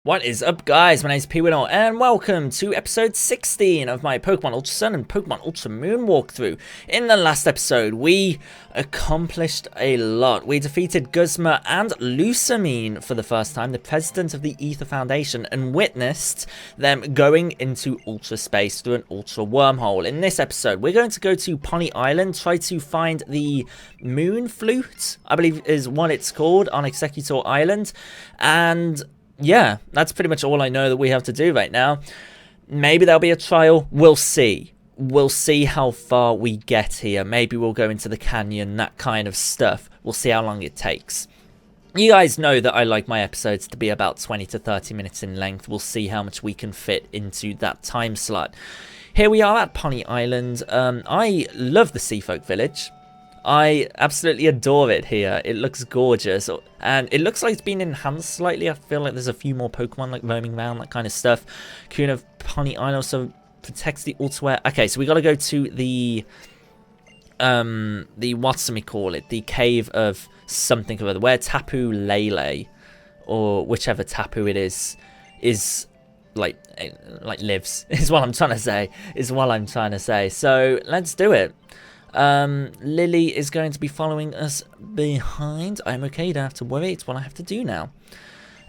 What is up, guys? My name is P-Winnow, and welcome to episode 16 of my Pokemon Ultra Sun and Pokemon Ultra Moon walkthrough. In the last episode, we accomplished a lot. We defeated Guzma and Lusamine for the first time, the president of the Aether Foundation, and witnessed them going into Ultra Space through an Ultra Wormhole. In this episode, we're going to go to Poni Island, try to find the Moon Flute, I believe is what it's called, on Exeggutor Island, and yeah, that's pretty much all I know that we have to do right now. Maybe there'll be a trial. We'll see. We'll see how far we get here. Maybe we'll go into the canyon, that kind of stuff. We'll see how long it takes. You guys know that I like my episodes to be about 20 to 30 minutes in length. We'll see how much we can fit into that time slot. Here we are at Poni Island. I love the Seafolk Village. I absolutely adore it here. It looks gorgeous, and it looks like it's been enhanced slightly. I feel like there's a few more Pokemon like roaming around, that kind of stuff. Queen of Poni Island also protects the Ultraware. Okay, so we got to go to the whatchamacallit, the cave of something or other, where Tapu Lele, or whichever Tapu it is like lives. Is what I'm trying to say. So let's do it. Lily is going to be following us behind. I'm okay, you don't have to worry, it's what I have to do now.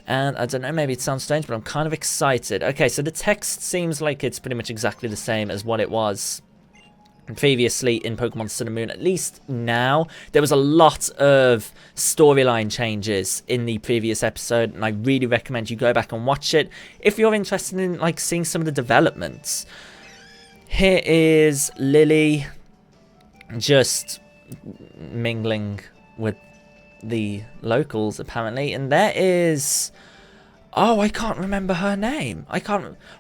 And I don't know, maybe it sounds strange, but I'm kind of excited. Okay, so the text seems like it's pretty much exactly the same as what it was previously in Pokemon Sun and Moon, at least now. There was a lot of storyline changes in the previous episode, and I really recommend you go back and watch it if you're interested in like seeing some of the developments. Here is Lily, just mingling with the locals apparently, and there is, oh, I can't remember her name.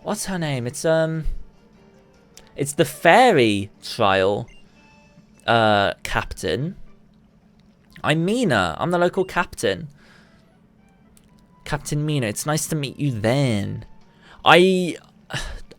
What's her name? It's the fairy trial captain. I'm Mina. I'm the local captain, Captain Mina. It's nice to meet you then. I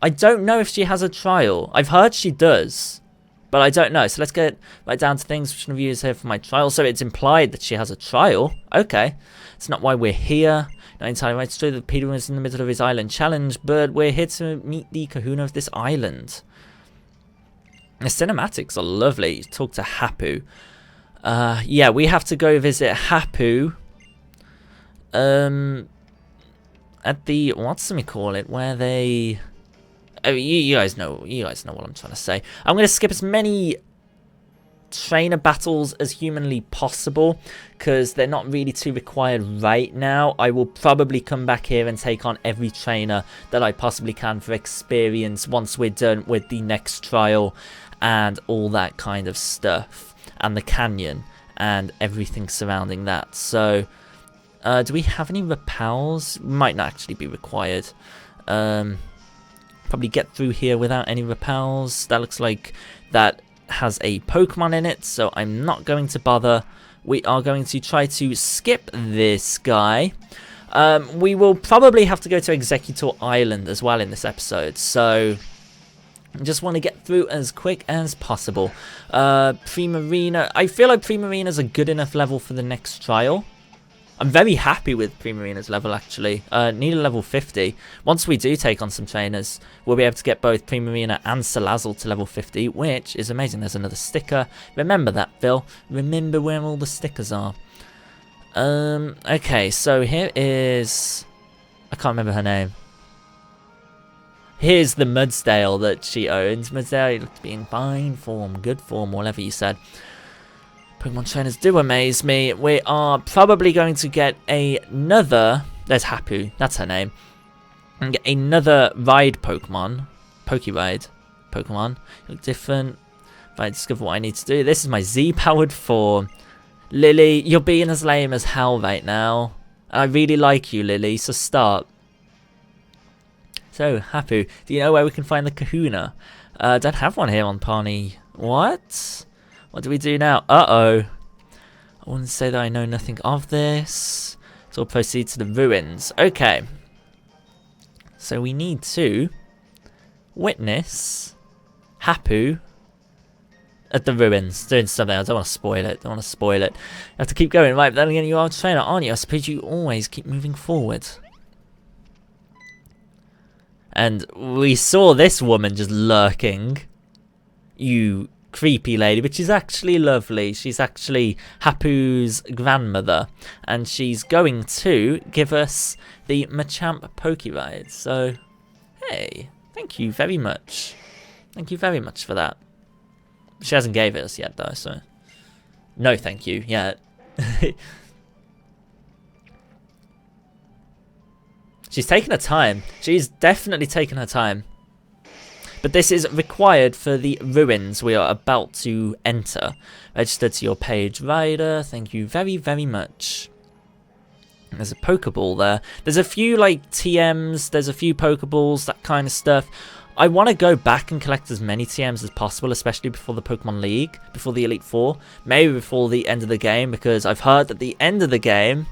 don't know if she has a trial. I've heard she does, but I don't know. So let's get right down to things. Which review is here for my trial? So it's implied that she has a trial. Okay. It's not why we're here. Not entirely right. It's true that Peter was in the middle of his island challenge, but we're here to meet the kahuna of this island. The cinematics are lovely. Talk to Hapu. Yeah, we have to go visit Hapu. At the, whatchamacallit, where they... Oh, you guys know what I'm trying to say. I'm going to skip as many trainer battles as humanly possible, because they're not really too required right now. I will probably come back here and take on every trainer that I possibly can for experience once we're done with the next trial and all that kind of stuff, and the canyon and everything surrounding that. So, do we have any repels? Might not actually be required. Probably get through here without any repels. That looks like that has a Pokemon in it, so I'm not going to bother. We are going to try to skip this guy. We will probably have to go to Exeggutor Island as well in this episode, so I just want to get through as quick as possible. Primarina. I feel like Primarina's a good enough level for the next trial. I'm very happy with Primarina's level, actually. Need a level 50. Once we do take on some trainers, we'll be able to get both Primarina and Salazzle to level 50, which is amazing. There's another sticker. Remember that, Phil. Remember where all the stickers are. Okay, so here is... I can't remember her name. Here's the Mudsdale that she owns. Mudsdale, you look to be in fine form, good form, whatever you said. Pokemon trainers do amaze me. We are probably going to get another... There's Hapu. That's her name. And get another ride Pokemon. Pokeride Pokemon. Look different. If I discover what I need to do. This is my Z-powered form. Lily, you're being as lame as hell right now. And I really like you, Lily, so stop. So, Hapu, do you know where we can find the kahuna? Don't have one here on Poni. What? What do we do now? Uh-oh. I wouldn't say that I know nothing of this. So we'll proceed to the ruins. Okay. So we need to witness Hapu at the ruins. Doing something. I don't want to spoil it. I have to keep going. Right, but then again, you are a trainer, aren't you? I suppose you always keep moving forward. And we saw this woman just lurking. You creepy lady, but she's actually lovely. She's actually Hapu's grandmother, and she's going to give us the Machamp Poke Ride. So, hey, thank you very much. Thank you very much for that. She hasn't gave it us yet, though, so no thank you yet. She's taking her time. She's definitely taking her time. But this is required for the ruins we are about to enter. Register to your page, Rider. Thank you very, very much. There's a Pokeball there. There's a few, like, TMs. There's a few Pokeballs, that kind of stuff. I want to go back and collect as many TMs as possible, especially before the Pokemon League, before the Elite Four. Maybe before the end of the game, because I've heard that the end of the game,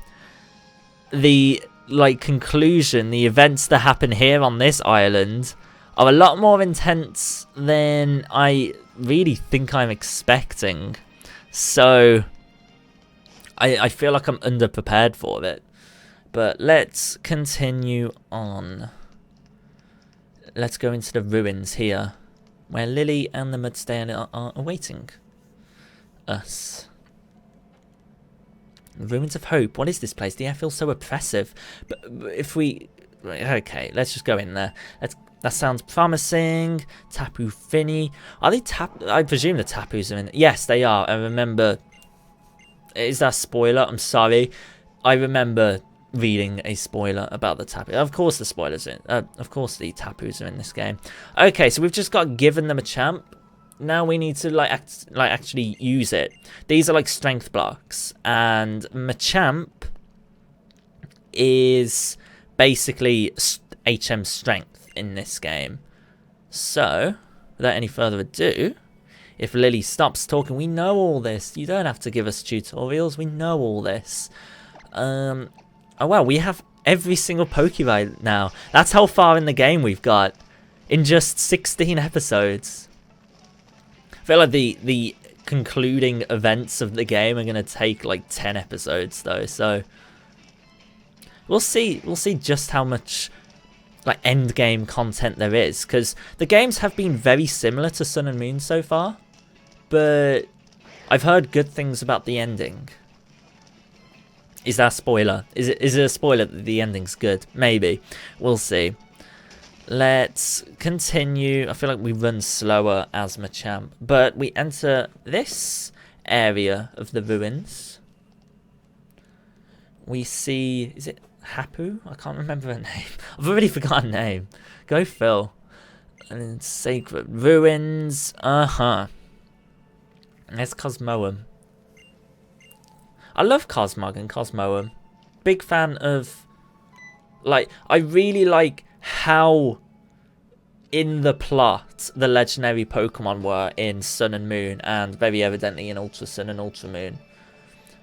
the, like, conclusion, the events that happen here on this island are a lot more intense than I really think I'm expecting. So, I feel like I'm underprepared for it. But let's continue on. Let's go into the ruins here, where Lily and the Mudstainer are awaiting us. Ruins of Hope. What is this place? The air feels so oppressive. But if we... Okay, let's just go in there. That sounds promising. Tapu Fini. Are they I presume the Tapus are in. Yes, they are. I remember. Is that a spoiler? I'm sorry. I remember reading a spoiler about the Tapu. Of course, the spoilers in. Of course, the Tapus are in this game. Okay, so we've just got given them a champ. Now we need to actually use it. These are like strength blocks, and Machamp is basically HM strength in this game. So, without any further ado, if Lily stops talking, we know all this. You don't have to give us tutorials. We know all this. Oh wow, we have every single Pokemon now. That's how far in the game we've got in just 16 episodes. I feel like the concluding events of the game are going to take like 10 episodes though. So we'll see just how much like end game content there is, because the games have been very similar to Sun and Moon so far, but I've heard good things about the ending. Is that a spoiler? Is it a spoiler that the ending's good? Maybe. We'll see. Let's continue. I feel like we run slower as Machamp, but we enter this area of the ruins. We see, is it Hapu? I can't remember her name. I've already forgotten her name. Go Phil. And then Sacred Ruins. There's Cosmoem. I love Cosmog and Cosmoem. Big fan of... Like, I really like how in the plot the legendary Pokemon were in Sun and Moon, and very evidently in Ultra Sun and Ultra Moon.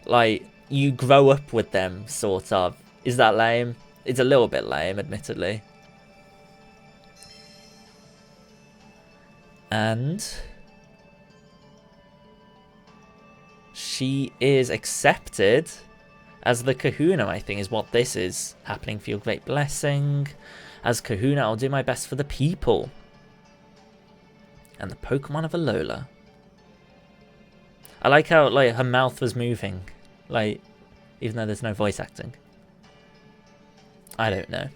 Like, you grow up with them, sort of. Is that lame? It's a little bit lame, admittedly. And she is accepted as the Kahuna, I think, is what this is. Happening for your great blessing. As Kahuna, I'll do my best for the people. And the Pokemon of Alola. I like how, like, her mouth was moving. Like, even though there's no voice acting. I don't know.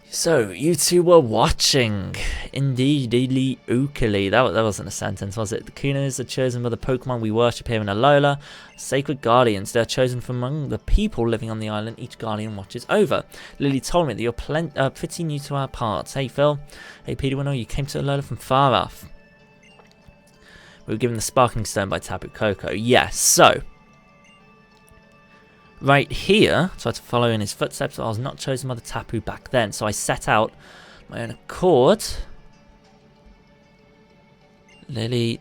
So, you two were watching. Indeedly, Oakley. That wasn't a sentence, was it? The Kunas are chosen by the Pokemon we worship here in Alola. Sacred Guardians. They are chosen from among the people living on the island each Guardian watches over. Lily told me that you're pretty new to our parts. Hey, Phil. Hey, Peter Winnow. You came to Alola from far off. We were given the Sparkling Stone by Tapu Koko. Yes, so... right here, so I had to follow in his footsteps. I was not chosen by the Tapu back then, so I set out my own accord. Lily,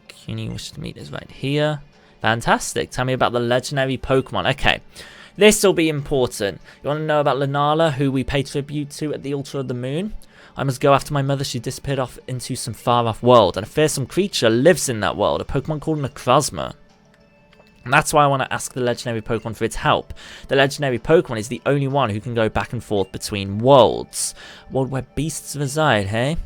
Cuny wishes to meet us right here. Fantastic. Tell me about the legendary Pokemon. Okay, this will be important. You want to know about Lunala, who we pay tribute to at the altar of the moon? I must go after my mother. She disappeared off into some far-off world, and a fearsome creature lives in that world, a Pokemon called Necrozma. And that's why I want to ask the legendary Pokemon for its help. The legendary Pokemon is the only one who can go back and forth between worlds. World where beasts reside, hey?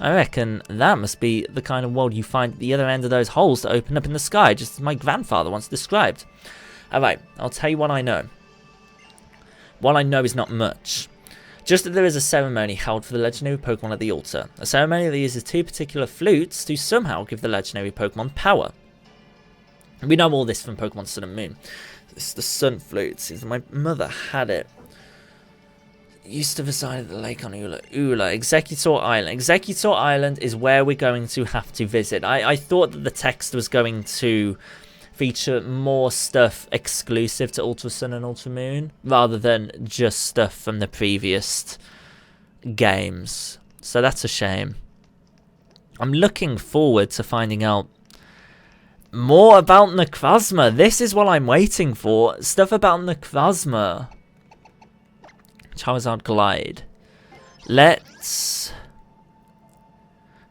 I reckon that must be the kind of world you find at the other end of those holes that open up in the sky, just as my grandfather once described. Alright, I'll tell you what I know. What I know is not much. Just that there is a ceremony held for the legendary Pokemon at the altar. A ceremony that uses 2 particular flutes to somehow give the legendary Pokemon power. We know all this from Pokemon Sun and Moon. It's the Sun Flute. Seems my mother had it. It used to reside at the lake on Exeggutor Island. Exeggutor Island is where we're going to have to visit. I thought that the text was going to feature more stuff exclusive to Ultra Sun and Ultra Moon, rather than just stuff from the previous games. So that's a shame. I'm looking forward to finding out more about Necrozma. This is what I'm waiting for. Stuff about Necrozma. Charizard Glide. Let's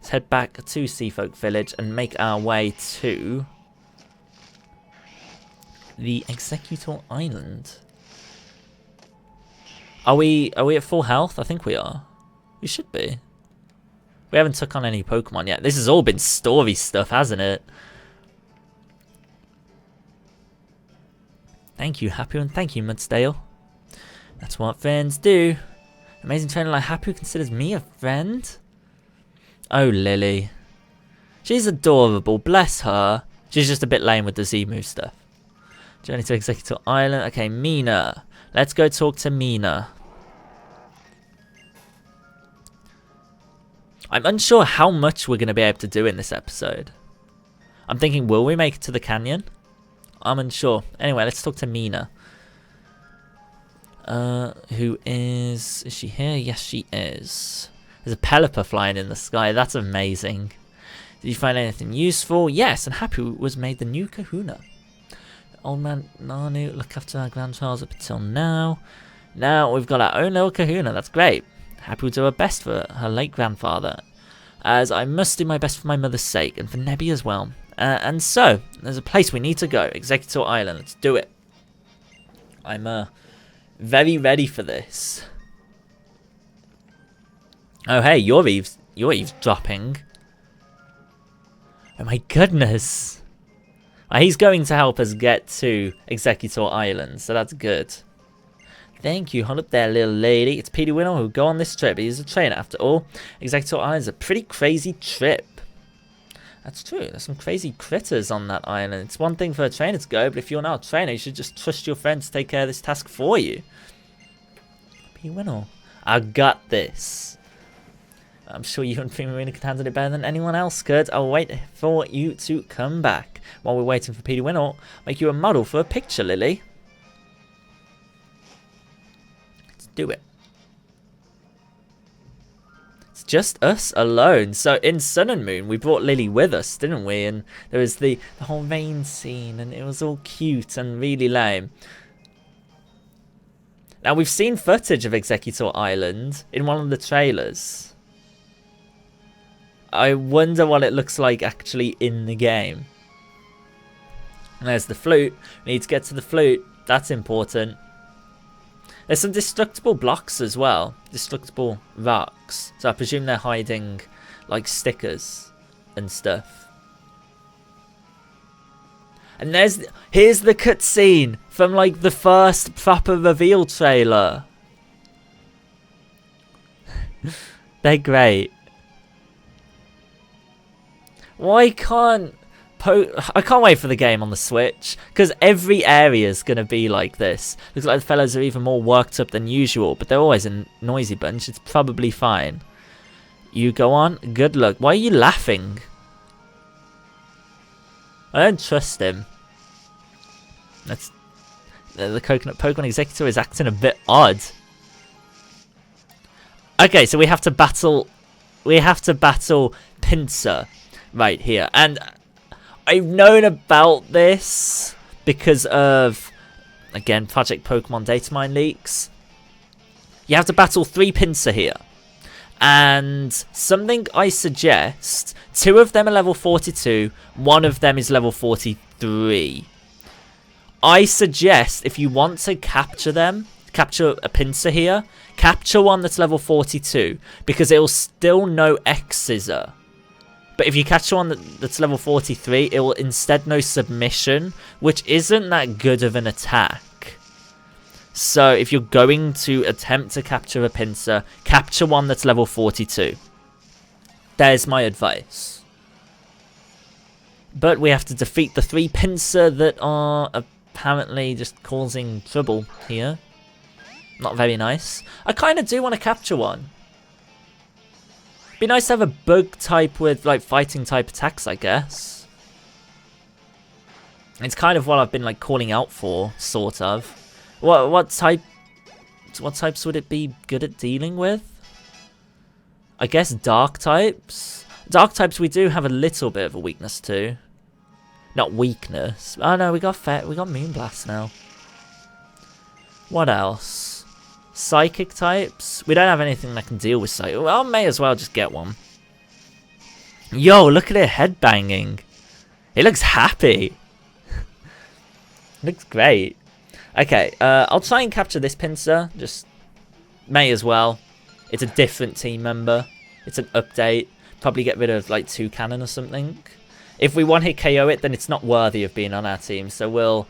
head back to Seafolk Village and make our way to the Exeggutor Island. Are we at full health? I think we are. We should be. We haven't took on any Pokemon yet. This has all been story stuff, hasn't it? Thank you, Hapu, and thank you, Mudsdale. That's what friends do. Amazing trainer like Hapu considers me a friend? Oh, Lily. She's adorable, bless her. She's just a bit lame with the Z-move stuff. Journey to Exeggutor Island. Okay, Mina. Let's go talk to Mina. I'm unsure how much we're going to be able to do in this episode. I'm thinking, will we make it to the canyon? I'm unsure. Anyway, let's talk to Mina. Who is she here? Yes, she is. There's a Pelipper flying in the sky. That's amazing. Did you find anything useful? Yes, and Hapu was made the new kahuna. Old man Nanu, look after our grandchild up until now. Now we've got our own little kahuna. That's great. Hapu will do her best for her late grandfather, as I must do my best for my mother's sake and for Nebby as well. And so, there's a place we need to go. Exeggutor Island. Let's do it. I'm very ready for this. Oh hey, you're eavesdropping. Oh my goodness. He's going to help us get to Exeggutor Island, so that's good. Thank you, hold up there, little lady. It's Petey Winnow who'll go on this trip. He's a trainer after all. Exeggutor Island's a pretty crazy trip. That's true, there's some crazy critters on that island. It's one thing for a trainer to go, but if you're not a trainer, you should just trust your friend to take care of this task for you. Petey Winnow, I got this. I'm sure you and Primarina could handle it better than anyone else could. I'll wait for you to come back. While we're waiting for Petey Winnow, make you a model for a picture, Lily. Let's do it. It's just us alone. So in Sun and Moon, we brought Lily with us, didn't we? And there was the whole rain scene, and it was all cute and really lame. Now, we've seen footage of Exeggutor Island in one of the trailers. I wonder what it looks like actually in the game. And there's the flute. We need to get to the flute. That's important. There's some destructible blocks as well. Destructible rocks. So I presume they're hiding like stickers and stuff. And here's the cutscene from like the first proper reveal trailer. They're great. Why can't I can't wait for the game on the Switch, because every area is going to be like this. Looks like the fellows are even more worked up than usual, but they're always a noisy bunch. It's probably fine. You go on. Good luck. Why are you laughing? I don't trust him. That's the coconut Pokemon Exeggutor is acting a bit odd. Okay, so we have to battle Pinsir right here, and I've known about this because of, again, Project Pokemon Datamine leaks. You have to battle 3 Pinsir here. And something I suggest, 2 of them are level 42, 1 of them is level 43. I suggest if you want to capture them, capture a pincer here, capture one that's level 42, because it'll still know Exeggutor. But if you catch one that's level 43, it will instead know Submission, which isn't that good of an attack. So if you're going to attempt to capture a pincer, capture one that's level 42. There's my advice. But we have to defeat the 3 pincer that are apparently just causing trouble here. Not very nice. I kind of do want to capture one. Be nice to have a bug type with like fighting type attacks, I guess. It's kind of what I've been like calling out for, sort of. What types would it be good at dealing with? I guess dark types. Dark types we do have a little bit of a weakness to. Not weakness. Oh no, we got Moonblast now. What else? Psychic types. We don't have anything that can deal with psychic. Well, I may as well just get one. Yo, look at it headbanging. It looks happy. Looks great. Okay, I'll try and capture this pincer. Just may as well. It's a different team member. It's an update. Probably get rid of like 2 cannon or something. If we one hit KO it, then it's not worthy of being on our team. So we'll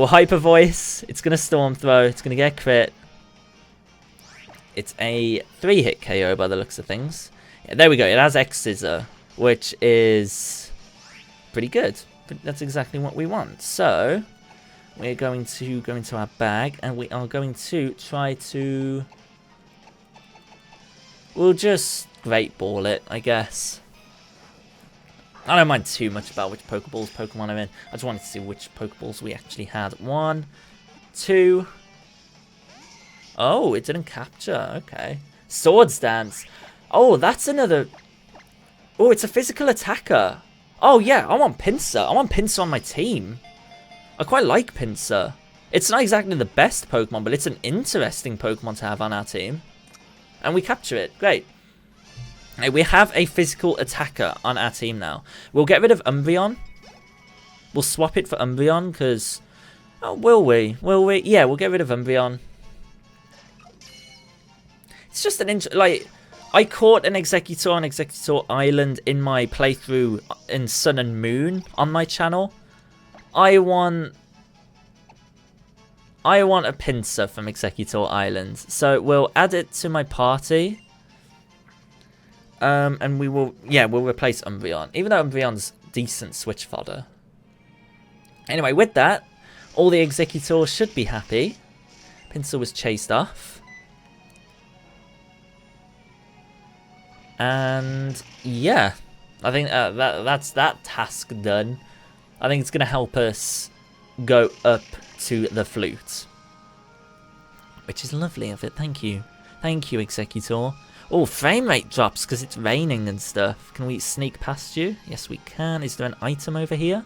hyper voice. It's gonna storm throw. It's gonna get crit. It's a 3-hit KO by the looks of things. Yeah, there we go. It has Exeggutor, which is pretty good. That's exactly what we want. So we're going to go into our bag, and we are going to try to... We'll just Great Ball it, I guess. I don't mind too much about which Pokeballs Pokemon are in. I just wanted to see which Pokeballs we actually had. 1, 2... Oh, it didn't capture. Okay. Swords Dance. Oh, that's another... Oh, it's a physical attacker. Oh, yeah, I want Pinsir. I want Pinsir on my team. I quite like Pinsir. It's not exactly the best Pokemon, but it's an interesting Pokemon to have on our team. And we capture it. Great. Okay, we have a physical attacker on our team now. We'll get rid of Umbreon. We'll swap it for Umbreon, because... Oh, will we? Will we? Yeah, we'll get rid of Umbreon. It's just an like, I caught an Exeggutor on Exeggutor Island in my playthrough in Sun and Moon on my channel. I want a Pinsir from Exeggutor Island, so we'll add it to my party. And we'll replace Umbreon, even though Umbreon's decent switch fodder. Anyway, with that, all the Exeggutors should be happy. Pinsir was chased off. And yeah, I think that's that task done. I think it's going to help us go up to the flute. Which is lovely of it, thank you. Thank you, Exeggutor. Oh, frame rate drops because it's raining and stuff. Can we sneak past you? Yes, we can. Is there an item over here?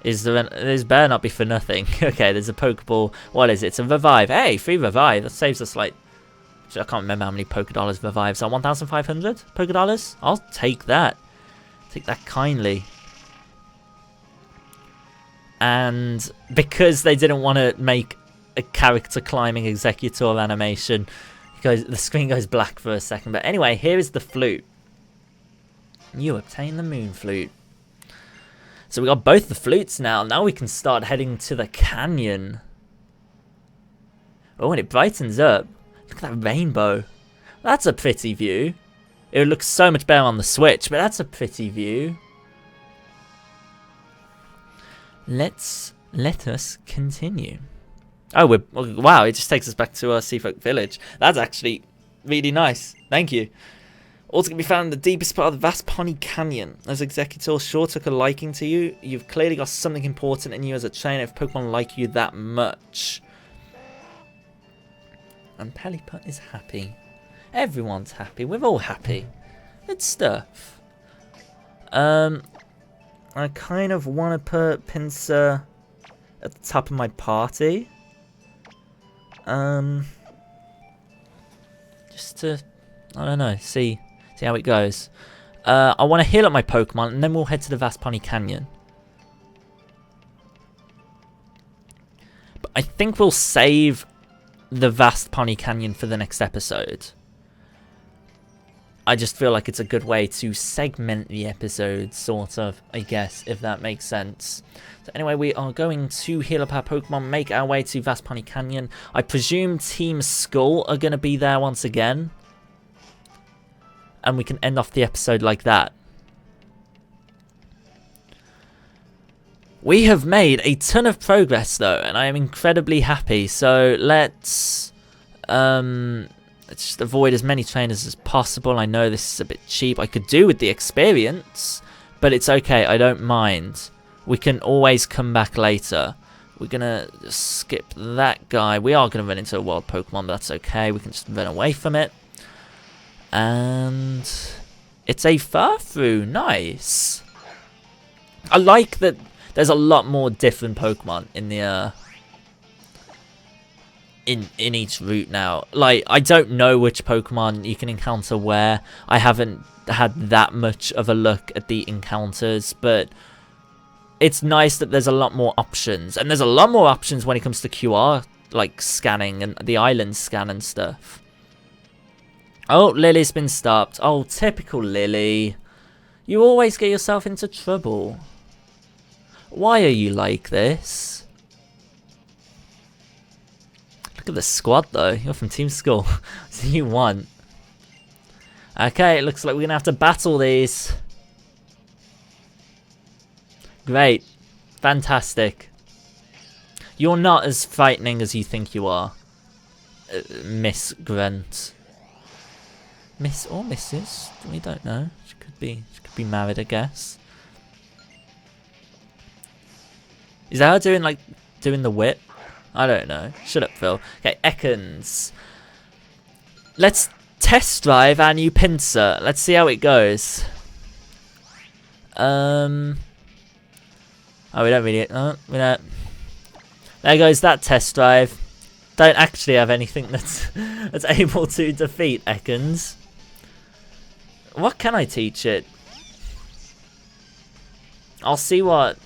Is there this better not be for nothing. Okay, there's a Pokeball. What is it? It's a Revive. Hey, free Revive. That saves us like... I can't remember how many Pokedollars Revives are. 1,500 Pokedollars? I'll take that. Take that kindly. And because they didn't want to make a character climbing Exeggutor animation, the screen goes black for a second. But anyway, here is the flute. You obtain the Moon Flute. So we got both the flutes now. Now we can start heading to the canyon. Oh, and it brightens up. Look at that rainbow. That's a pretty view. It would look so much better on the Switch, but that's a pretty view. Let us continue. Oh, wow, it just takes us back to our Seafolk Village. That's actually really nice. Thank you. Also can be found in the deepest part of the vast Poni Canyon. As Exeggutor sure took a liking to you, you've clearly got something important in you as a trainer if Pokemon like you that much. And Peliput is happy. Everyone's happy. We're all happy. Good stuff. I kind of want to put Pinsir at the top of my party. Just to, I don't know, see how it goes. I want to heal up my Pokemon, and then we'll head to the vast Poni Canyon. I think we'll save the vast Poni Canyon for the next episode. I just feel like it's a good way to segment the episode, sort of, I guess, if that makes sense. So anyway, we are going to heal up our Pokemon, make our way to vast Poni Canyon. I presume Team Skull are going to be there once again. And we can end off the episode like that. We have made a ton of progress though, and I am incredibly happy. So let's just avoid as many trainers as possible. I know this is a bit cheap. I could do with the experience, but it's okay. I don't mind. We can always come back later. We're going to skip that guy. We are going to run into a wild Pokemon, but that's okay. We can just run away from it. And it's a Furfrou. Nice. I like that there's a lot more different Pokemon in the in each route now. Like, I don't know which Pokemon you can encounter where. I haven't had that much of a look at the encounters, but it's nice that there's a lot more options. And there's a lot more options when it comes to QR, like scanning and the island scan and stuff. Oh, Lily's been stopped. Oh, typical Lily. You always get yourself into trouble. Why are you like this? Look at the squad though. You're from Team Skull. So you won. Okay, it looks like we're going to have to battle these. Great. Fantastic. You're not as frightening as you think you are, Miss Grunt. Miss or Mrs. We don't know. She could be married, I guess. Is that her doing the whip? I don't know. Shut up, Phil. Okay, Ekans. Let's test drive our new Pinsir. Let's see how it goes. Oh, we don't really. Oh, we don't. There goes that test drive. Don't actually have anything that's able to defeat Ekans. What can I teach it? I'll see what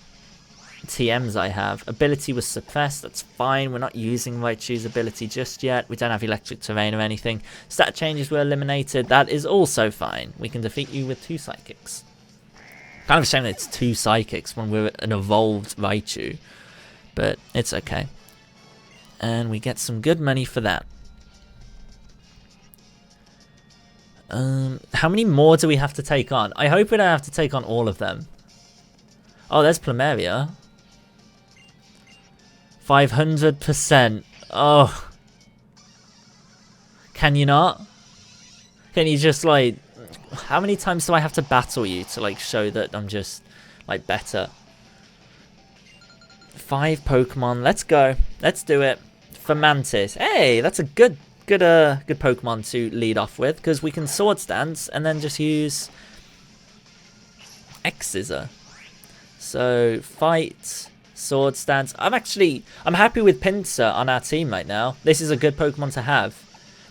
TMs I have. Ability was suppressed, that's fine. We're not using Raichu's ability just yet. We don't have electric terrain or anything. Stat changes were eliminated, that is also fine. We can defeat you with 2 psychics. Kind of a shame that it's 2 psychics when we're an evolved Raichu, but it's okay. And we get some good money for that. How many more do we have to take on? I hope we don't have to take on all of them. Oh, there's Plumeria. 500%. Oh. Can you not? Can you just, like... How many times do I have to battle you to, like, show that I'm just, like, better? 5 Pokemon. Let's go. Let's do it. For Mantis. Hey, that's a good Pokemon to lead off with, because we can Sword Stance and then just use Exeggutor. So, fight, Sword Stance. I'm happy with Pinsir on our team right now. This is a good Pokemon to have.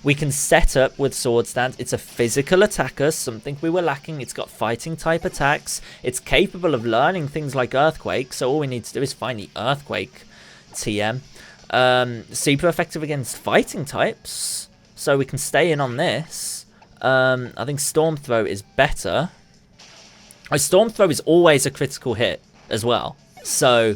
We can set up with Sword Stance. It's a physical attacker, something we were lacking. It's got fighting type attacks. It's capable of learning things like Earthquake, so all we need to do is find the Earthquake TM. Super effective against fighting types, so we can stay in on this. I think Storm Throw is better. Storm Throw is always a critical hit as well, so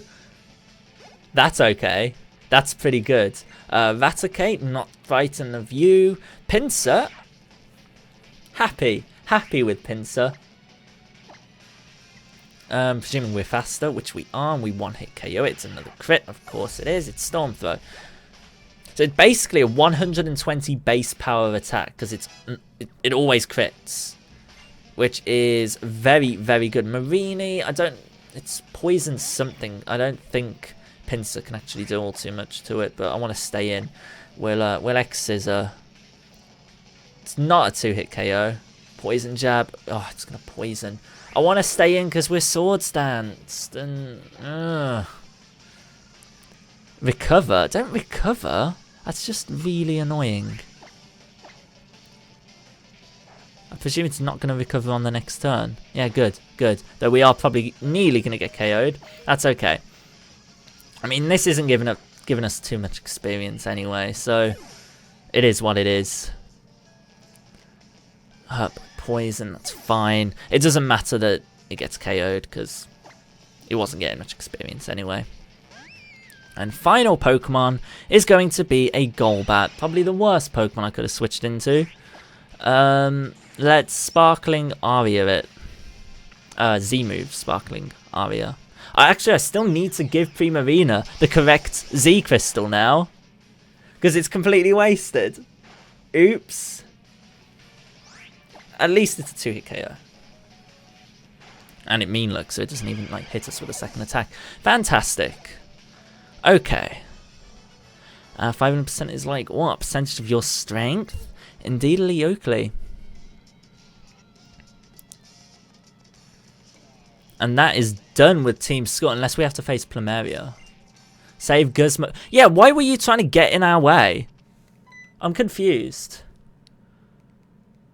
that's okay. That's pretty good. Raticate, not frightened of you. Pinsir, happy with Pinsir. Presuming we're faster, which we are, and we one-hit KO. It's another crit, of course it is. It's Storm Throw. So it's basically a 120 base power attack, because it always crits, which is very, very good. Marini, it's poison something. I don't think Pinsir can actually do all too much to it, but I want to stay in. We'll Exeggutor. It's not a 2-hit KO. Poison Jab. Oh, it's going to poison. I want to stay in because we're Sword Stanced. And, recover? Don't recover. That's just really annoying. I presume it's not going to recover on the next turn. Yeah, good. Though we are probably nearly going to get KO'd. That's okay. I mean, this isn't giving up given us too much experience anyway, so it is what it is. Poison, that's fine. It doesn't matter that it gets KO'd because it wasn't getting much experience anyway. And final Pokemon is going to be a Golbat. Probably the worst Pokemon I could have switched into. Let's Sparkling Aria it. Z-move, Sparkling Aria. Actually, I still need to give Primarina the correct Z-Crystal now. Because it's completely wasted. Oops. At least it's a 2-hit KO. And it mean looks, so it doesn't even like hit us with a second attack. Fantastic. Okay. 500% is like, what? Percentage of your strength? Indeedly Oakley. And that is done with Team Scott, unless we have to face Plumeria. Save Guzma. Yeah, why were you trying to get in our way? I'm confused.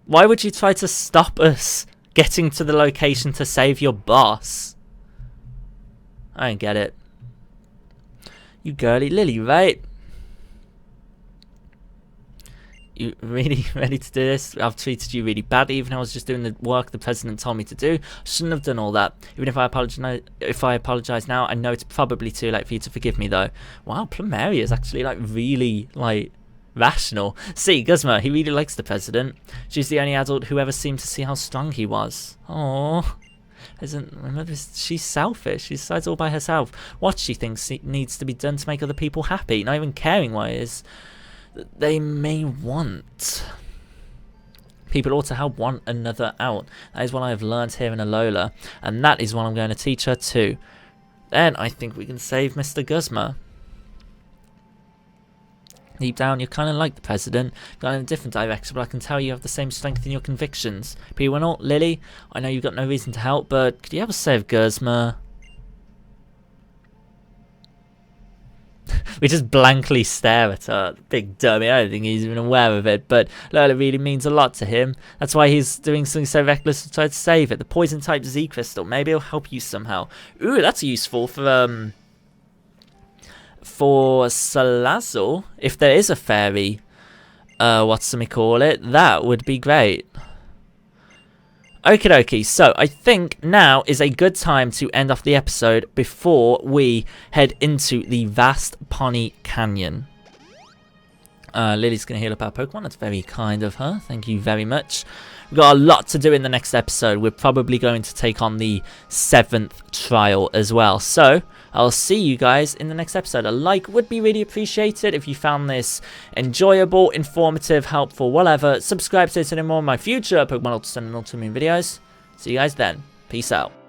Why would you try to stop us getting to the location to save your boss? I don't get it. You girly Lily, right? You really ready to do this? I've treated you really badly, even though I was just doing the work the president told me to do. I shouldn't have done all that. Even if I apologize now, I know it's probably too late for you to forgive me though. Wow, Plumeria is actually like really like rational. See, Guzma, he really likes the president. She's the only adult who ever seemed to see how strong he was. Aww. Remember, she's selfish. She decides all by herself what she thinks needs to be done to make other people happy, not even caring what it is that they may want. People ought to help one another out. That is what I have learned here in Alola, and that is what I'm going to teach her too. Then I think we can save Mr. Guzma. Deep down, you're kind of like the president, going in a different direction, but I can tell you have the same strength in your convictions. P1 Lily, I know you've got no reason to help, but could you ever save Guzma? We just blankly stare at her. Big dummy, I don't think he's even aware of it, but Lola really means a lot to him. That's why he's doing something so reckless to try to save it. The poison type Z crystal, maybe it'll help you somehow. Ooh, that's useful for Salazzle, if there is a fairy, that would be great. Okie dokie, so I think now is a good time to end off the episode before we head into the vast Poni Canyon. Lily's going to heal up our Pokemon, that's very kind of her, thank you very much. We've got a lot to do in the next episode. We're probably going to take on the 7th trial as well. So, I'll see you guys in the next episode. A like would be really appreciated if you found this enjoyable, informative, helpful, whatever. Subscribe to any more of my future Pokemon Ultra Sun and Ultra Moon videos. See you guys then. Peace out.